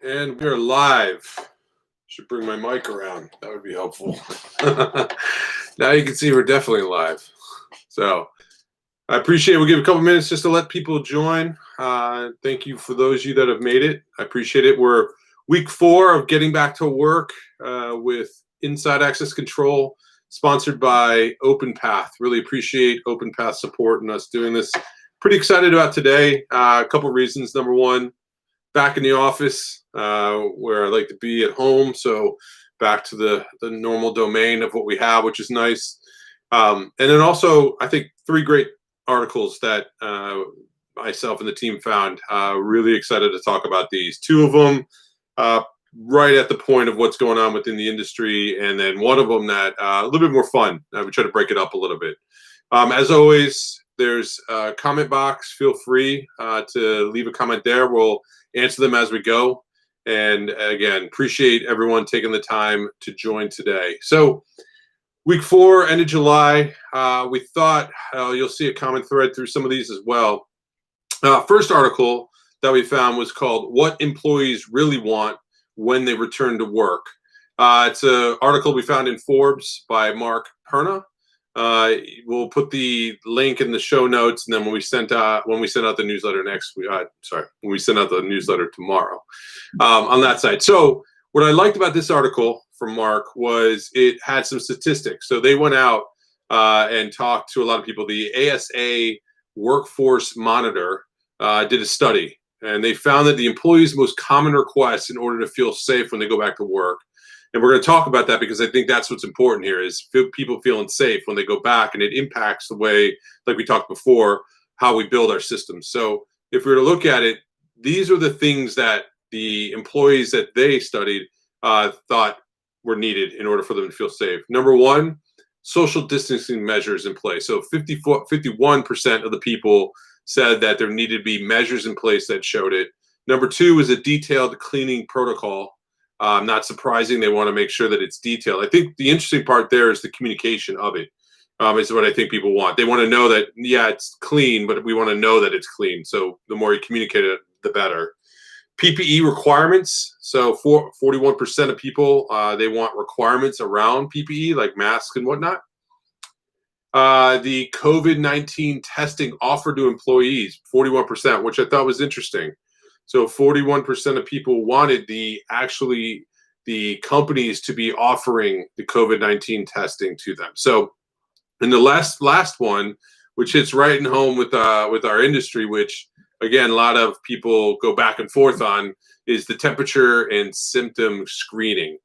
And we're live. Should bring my mic around. That would be helpful. Now you can see we're definitely live. So I appreciate it. We'll give a couple minutes just to let people join. Thank you for those of you that have made it. I appreciate it. We're week 4 of getting back to work with Inside Access Control, sponsored by Openpath. Really appreciate Openpath support and us doing this. Pretty excited about today. A couple reasons. Number one, back in the office where I like to be at home. So back to the normal domain of what we have, which is nice. And then also, I think 3 great articles that myself and the team found. Really excited to talk about these. 2 of them right at the point of what's going on within the industry, and then one of them that a little bit more fun. We try to break it up a little bit. As always, there's a comment box. Feel free to leave a comment there. We'll answer them as we go. And again, appreciate everyone taking the time to join today. So week 4, end of July, we thought you'll see a common thread through some of these as well. First article that we found was called "What Employees Really Want When They Return to Work." It's an article we found in Forbes by Mark Perna. We'll put the link in the show notes, and then when we send out the newsletter next week, when we send out the newsletter tomorrow, on that site. So what I liked about this article from Mark was it had some statistics. So they went out and talked to a lot of people. The ASA Workforce Monitor did a study, and they found that the employees' most common requests in order to feel safe when they go back to work. And we're going to talk about that because I think that's what's important here is people feeling safe when they go back, and it impacts the way, like we talked before, how we build our systems. So if we were to look at it, these are the things that the employees that they studied thought were needed in order for them to feel safe. Number one, social distancing measures in place. So 51% of the people said that there needed to be measures in place that showed it. Number 2 is a detailed cleaning protocol. Not surprising. They want to make sure that it's detailed. I think the interesting part there is the communication of it. Is what I think people want. They want to know that, yeah, it's clean, but we want to know that it's clean. So the more you communicate it, the better. PPE requirements. So 41% of people, they want requirements around PPE, like masks and whatnot. The COVID-19 testing offered to employees, 41%, which I thought was interesting. So 41% of people wanted the companies to be offering the COVID-19 testing to them. So, and the last one, which hits right in home with our industry, which again a lot of people go back and forth on, is the temperature and symptom screening.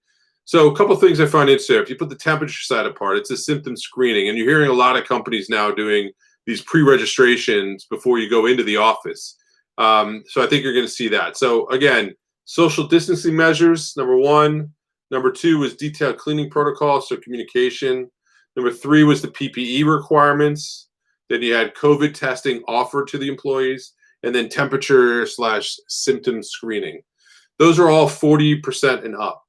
So a couple of things I find interesting. If you put the temperature side apart, it's a symptom screening, and you're hearing a lot of companies now doing these pre-registrations before you go into the office. So I think you're going to see that. So again, social distancing measures, number 1. Number 2 was detailed cleaning protocols, so communication. Number 3 was the PPE requirements. Then you had COVID testing offered to the employees, and then temperature/symptom screening. Those are all 40% and up.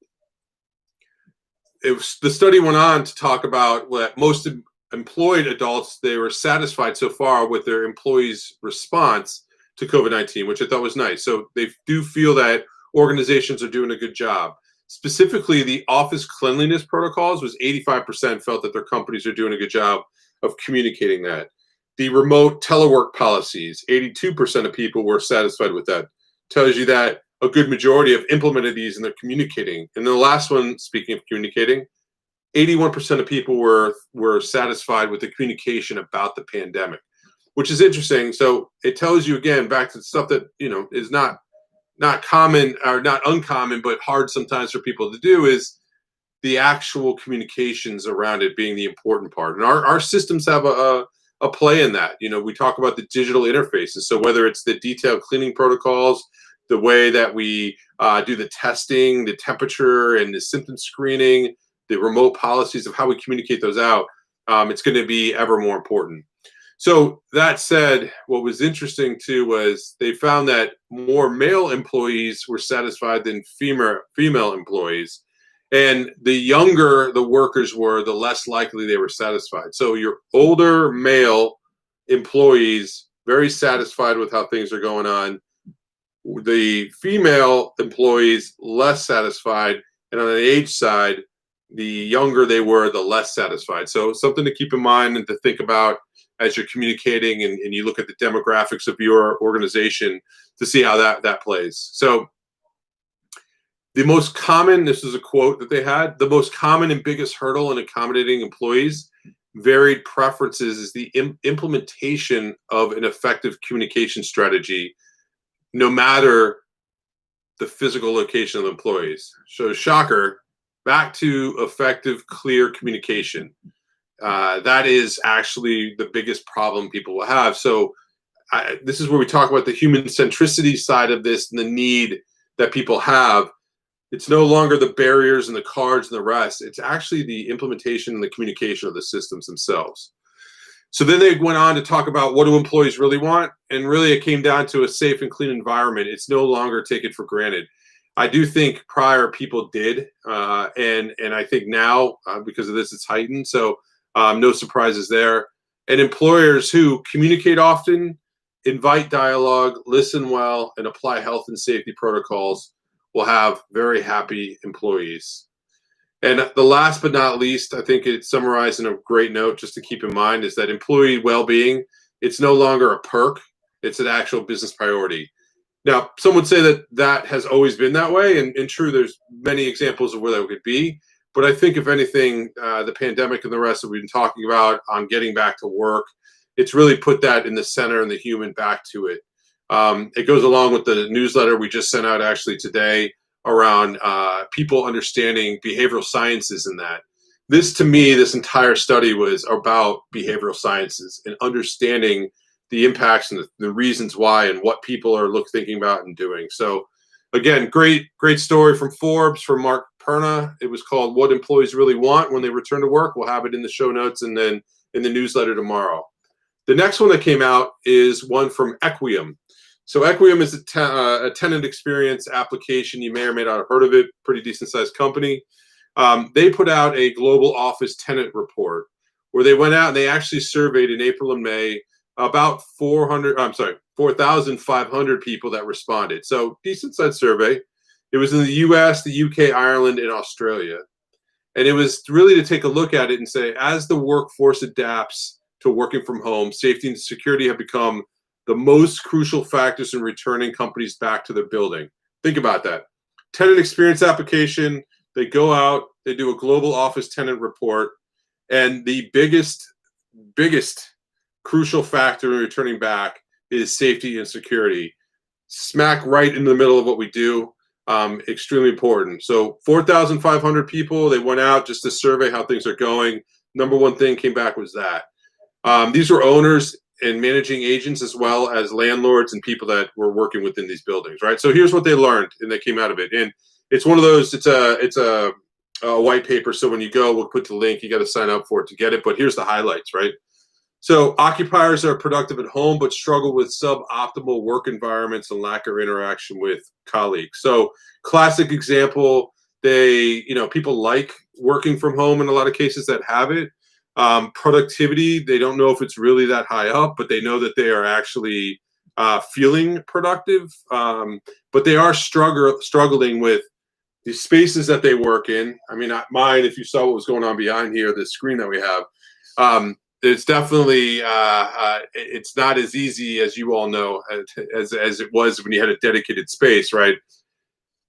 The study went on to talk about what most employed adults, they were satisfied so far with their employees' response to COVID-19, which I thought was nice. So they do feel that organizations are doing a good job. Specifically, the office cleanliness protocols was 85% felt that their companies are doing a good job of communicating that. The remote telework policies, 82% of people were satisfied with that. Tells you that a good majority have implemented these and they're communicating. And then the last one, speaking of communicating, 81% of people were satisfied with the communication about the pandemic, which is interesting. So it tells you, again, back to stuff that, is not common or not uncommon, but hard sometimes for people to do, is the actual communications around it being the important part. And our systems have a play in that. We talk about the digital interfaces. So whether it's the detailed cleaning protocols, the way that we do the testing, the temperature and the symptom screening, the remote policies of how we communicate those out, it's going to be ever more important. So that said, what was interesting too was they found that more male employees were satisfied than female employees. And the younger the workers were, the less likely they were satisfied. So your older male employees, very satisfied with how things are going on. The female employees less satisfied, and on the age side, the younger they were, the less satisfied. So something to keep in mind and to think about as you're communicating and you look at the demographics of your organization to see how that plays. So the most common, this is a quote that they had, the most common and biggest hurdle in accommodating employees varied preferences is the implementation of an effective communication strategy, no matter the physical location of the employees. So shocker, back to effective, clear communication. That is actually the biggest problem people will have. So this is where we talk about the human centricity side of this and the need that people have. It's no longer the barriers and the cards and the rest. It's actually the implementation and the communication of the systems themselves. So then they went on to talk about what do employees really want? And really it came down to a safe and clean environment. It's no longer taken for granted. I do think prior people did, and I think now because of this, it's heightened. So no surprises there. And employers who communicate often, invite dialogue, listen well, and apply health and safety protocols will have very happy employees. And the last but not least, I think it's summarized in a great note just to keep in mind is that employee well-being, it's no longer a perk, it's an actual business priority. Now, some would say that that has always been that way, and true, there's many examples of where that could be. But I think if anything, the pandemic and the rest that we've been talking about on getting back to work, it's really put that in the center and the human back to it. It goes along with the newsletter we just sent out actually today around people understanding behavioral sciences in that. This, to me, this entire study was about behavioral sciences and understanding the impacts and the reasons why and what people are thinking about and doing. So again, great story from Forbes, from Mark Perna. It was called What Employees Really Want When They Return to Work. We'll have it in the show notes and then in the newsletter tomorrow. The next one that came out is one from Equeium. So Equeium is a tenant experience application. You may or may not have heard of it. Pretty decent sized company. They put out a global office tenant report where they went out and they actually surveyed in April and May about 4,500 people that responded. So decent sized survey. It was in the US, the UK, Ireland, and Australia. And it was really to take a look at it and say, as the workforce adapts to working from home, safety and security have become the most crucial factors in returning companies back to their building. Think about that. Tenant experience application, they go out, they do a global office tenant report, and the biggest crucial factor in returning back is safety and security. Smack right in the middle of what we do. Extremely important. So 4,500 people, they went out just to survey how things are going. Number one thing came back was that. These were owners and managing agents as well as landlords and people that were working within these buildings, right? So here's what they learned and they came out of it. And it's one of those, it's a white paper. So when you go, we'll put the link, you got to sign up for it to get it. But here's the highlights, right? So occupiers are productive at home, but struggle with suboptimal work environments and lack of interaction with colleagues. So classic example, people like working from home in a lot of cases that have it. Productivity, they don't know if it's really that high up, but they know that they are actually feeling productive. But they are struggling with the spaces that they work in. I mean, mine, if you saw what was going on behind here, the screen that we have, it's definitely it's not as easy as you all know as it was when you had a dedicated space, right?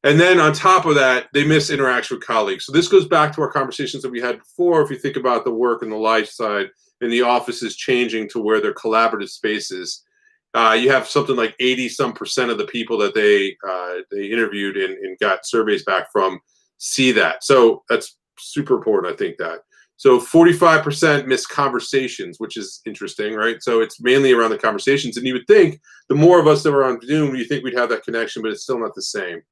And then on top of that, they miss interaction with colleagues. So this goes back to our conversations that we had before. If you think about the work and the life side and the offices changing to where they're collaborative spaces, you have something like 80% of the people that they interviewed and got surveys back from see that. So that's super important, I think that. So 45% miss conversations, which is interesting, right? So it's mainly around the conversations. And you would think the more of us that were on Zoom, you think we'd have that connection, but it's still not the same.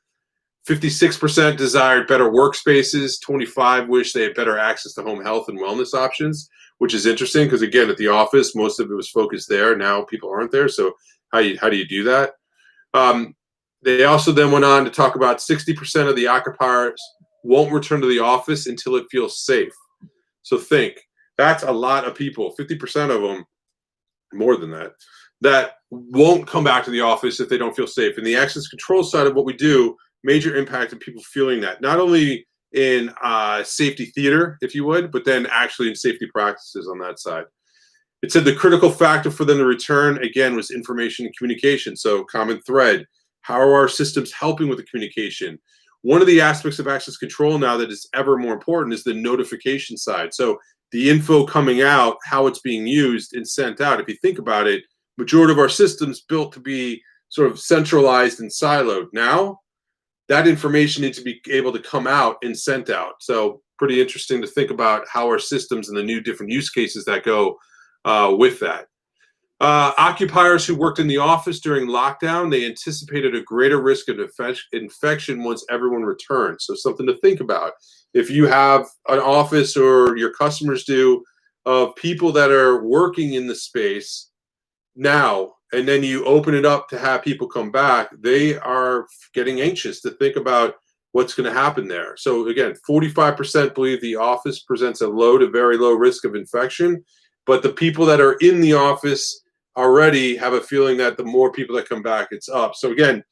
56% desired better workspaces. 25% wish they had better access to home health and wellness options, which is interesting because, again, at the office, most of it was focused there. Now people aren't there. So how do you do that? They also then went on to talk about 60% of the occupiers won't return to the office until it feels safe. So think, that's a lot of people, 50% of them, more than that, that won't come back to the office if they don't feel safe. And the access control side of what we do, major impact of people feeling that, not only in safety theater, if you would, but then actually in safety practices on that side. It said the critical factor for them to return, again, was information and communication. So common thread. How are our systems helping with the communication? One of the aspects of access control now that is ever more important is the notification side. So the info coming out, how it's being used and sent out. If you think about it, majority of our systems built to be sort of centralized and siloed. Now, that information needs to be able to come out and sent out. So pretty interesting to think about how our systems and the new different use cases that go with that. Occupiers who worked in the office during lockdown, they anticipated a greater risk of infection once everyone returned. So something to think about. If you have an office or your customers do of people that are working in the space now, and then you open it up to have people come back, they are getting anxious to think about what's going to happen there. So again, 45% believe the office presents a low to very low risk of infection, but the people that are in the office already have a feeling that the more people that come back, it's up. So again,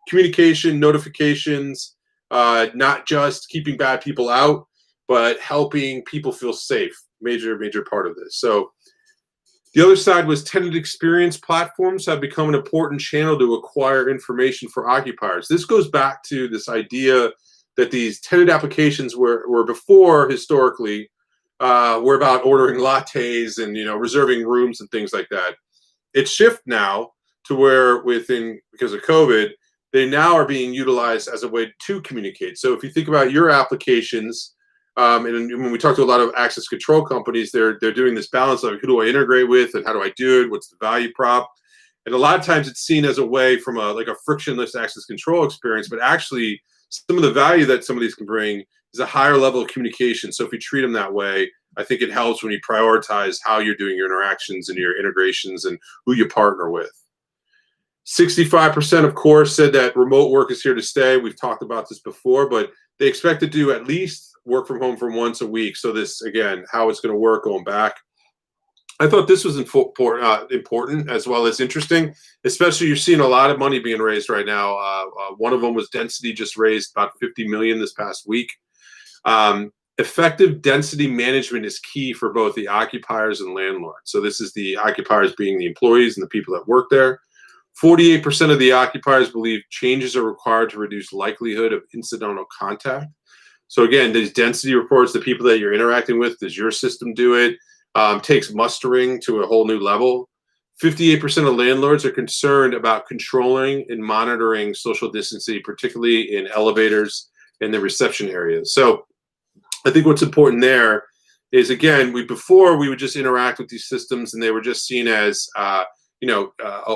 communication, notifications, not just keeping bad people out, but helping people feel safe. Major part of this. So the other side was tenant experience platforms have become an important channel to acquire information for occupiers. This goes back to this idea that these tenant applications were before historically were about ordering lattes and reserving rooms and things like that. It's shift now to where because of COVID, they now are being utilized as a way to communicate. So if you think about your applications, and when we talk to a lot of access control companies, they're doing this balance of who do I integrate with and how do I do it? What's the value prop? And a lot of times it's seen as a way from a frictionless access control experience, but actually some of the value that some of these can bring is a higher level of communication. So if you treat them that way, I think it helps when you prioritize how you're doing your interactions and your integrations and who you partner with. 65%, of course, said that remote work is here to stay. We've talked about this before, but they expect to do at least work from home for once a week. So this, again, how it's going to work going back. I thought this was important as well as interesting, especially you're seeing a lot of money being raised right now. One of them was Density, just raised about $50 million this past week. Effective density management is key for both the occupiers and landlords. So this is the occupiers being the employees and the people that work there. 48% of the occupiers believe changes are required to reduce likelihood of incidental contact. So again, these density reports, the people that you're interacting with, does your system do it? Takes mustering to a whole new level. 58% of landlords are concerned about controlling and monitoring social distancing, particularly in elevators and the reception areas. So I think what's important there is, again, before we would just interact with these systems and they were just seen as a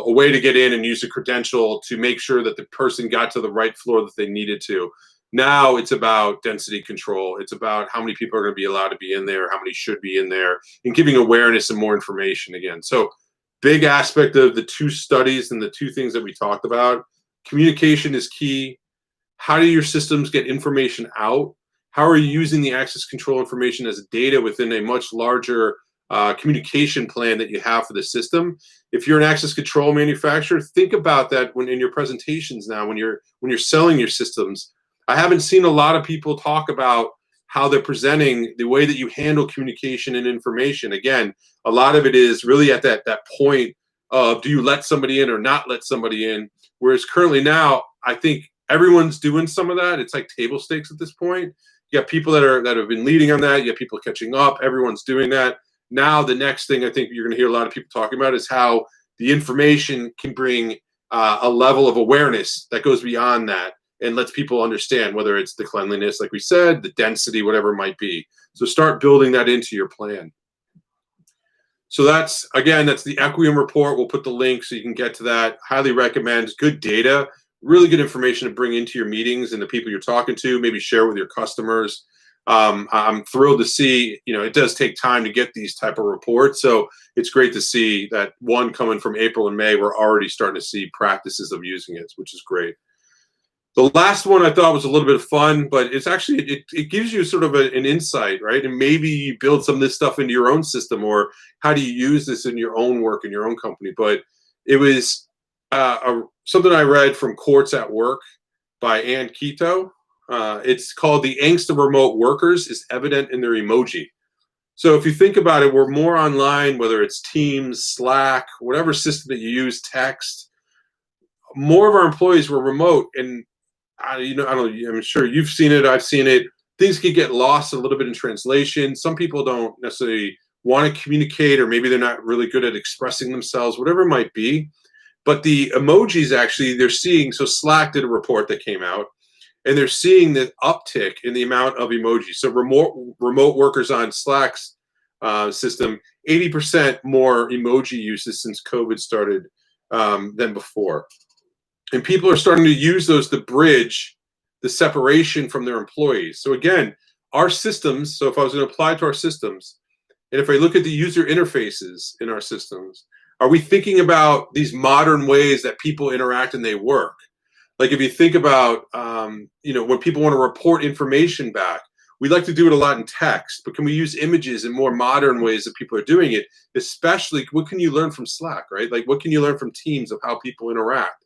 way to get in and use a credential to make sure that the person got to the right floor that they needed to. Now it's about density control. It's about how many people are going to be allowed to be in there, how many should be in there, and giving awareness and more information again. So big aspect of the two studies and the two things that we talked about. Communication is key. How do your systems get information out? How are you using the access control information as data within a much larger communication plan that you have for the system? If you're an access control manufacturer, think about that when in your presentations now, when you're selling your systems. I haven't seen a lot of people talk about how they're presenting the way that you handle communication and information. Again, a lot of it is really at that point of, do you let somebody in or not let somebody in? Whereas currently now, I think everyone's doing some of that. It's like table stakes at this point. You got people that have been leading on that. You have people catching up. Everyone's doing that. Now, the next thing I think you're going to hear a lot of people talking about is how the information can bring a level of awareness that goes beyond that and lets people understand, whether it's the cleanliness, like we said, the density, whatever it might be. So start building that into your plan. So that's the Equeium report. We'll put the link so you can get to that. Highly recommend. Good data, really good information to bring into your meetings and the people you're talking to, maybe share with your customers. I'm thrilled to see, it does take time to get these type of reports. So it's great to see that one coming from April and May, we're already starting to see practices of using it, which is great. The last one I thought was a little bit of fun, but it's actually, it gives you sort of an insight, right? And maybe you build some of this stuff into your own system, or how do you use this in your own work, in your own company? But It was something I read from Quartz at Work by Quito. It's called "The Angst of Remote Workers is Evident in Their Emoji." So if you think about it, we're more online, whether it's Teams, Slack, whatever system that you use, text. More of our employees were remote, and I'm sure you've seen it. I've seen it. Things can get lost a little bit in translation. Some people don't necessarily want to communicate, or maybe they're not really good at expressing themselves, whatever it might be. But the emojis, actually, they're seeing. So Slack did a report that came out, and they're seeing the uptick in the amount of emojis. So remote workers on Slack's system, 80% more emoji uses since COVID started than before. And people are starting to use those to bridge the separation from their employees. So again, our systems, so if I was going to apply to our systems, and if I look at the user interfaces in our systems, are we thinking about these modern ways that people interact and they work? Like if you think about, when people want to report information back, we like to do it a lot in text, but can we use images in more modern ways that people are doing it? Especially, what can you learn from Slack, right? Like what can you learn from Teams of how people interact?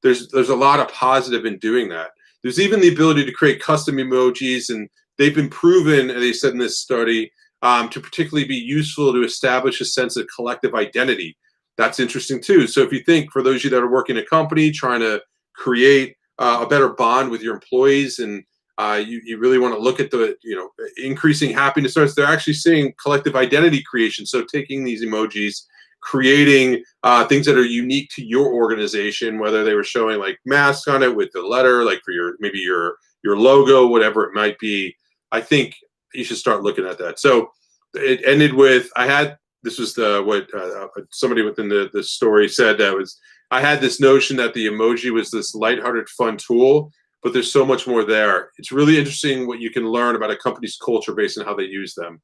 There's a lot of positive in doing that. There's even the ability to create custom emojis, and they've been proven, as they said in this study, to particularly be useful to establish a sense of collective identity. That's interesting too. So if you think, for those of you that are working in a company, trying to create a better bond with your employees, and you really want to look at the increasing happiness starts, they're actually seeing collective identity creation. So taking these emojis, creating things that are unique to your organization, whether they were showing like masks on it with the letter, like for your logo, whatever it might be. I think you should start looking at that. So it ended with, this was what somebody within the story said, I had this notion that the emoji was this lighthearted, fun tool, but there's so much more there. It's really interesting what you can learn about a company's culture based on how they use them.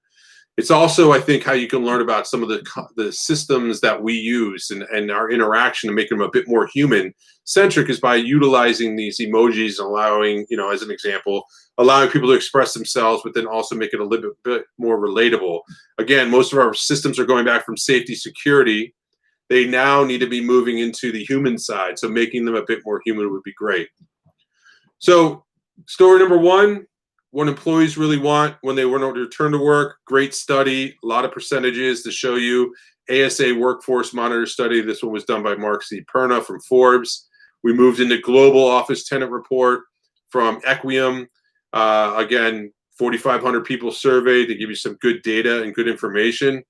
It's also, I think, how you can learn about some of the systems that we use and our interaction, and make them a bit more human-centric, is by utilizing these emojis and allowing, as an example, allowing people to express themselves, but then also make it a little bit more relatable. Again, most of our systems are going back from safety, security. They now need to be moving into the human side, so making them a bit more human would be great. So story number one, what employees really want when they want to return to work. Great study, a lot of percentages to show you. ASA Workforce Monitor study. This one was done by Mark C. Perna from Forbes. We moved into Global Office Tenant Report from Equeium. Again, 4,500 people surveyed to give you some good data and good information.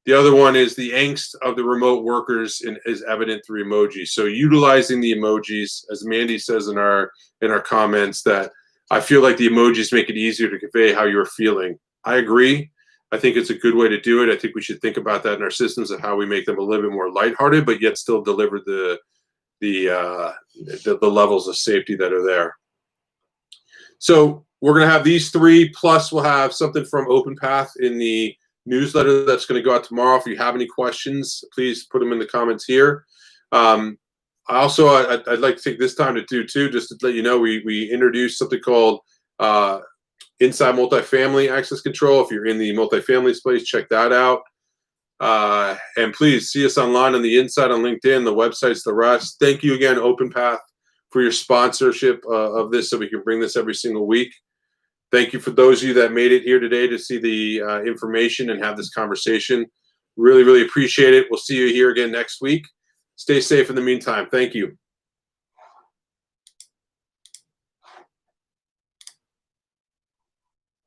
The other one is the angst of the remote workers is evident through emojis. So utilizing the emojis, as Mandy says in our comments, that I feel like the emojis make it easier to convey how you're feeling. I agree. I think it's a good way to do it. I think we should think about that in our systems of how we make them a little bit more lighthearted, but yet still deliver the levels of safety that are there. So we're going to have these three, plus we'll have something from Openpath in the newsletter that's going to go out tomorrow. If you have any questions, please put them in the comments here. I'd like to take this time to do too, just to let you know, we introduced something called Inside Multifamily Access Control. If you're in the multifamily space, check that out. And please see us online on the inside on LinkedIn. The website's the rest. Thank you again, Openpath, for your sponsorship of this, so we can bring this every single week. Thank you for those of you that made it here today to see the information and have this conversation. Really, really appreciate it. We'll see you here again next week. Stay safe in the meantime. Thank you.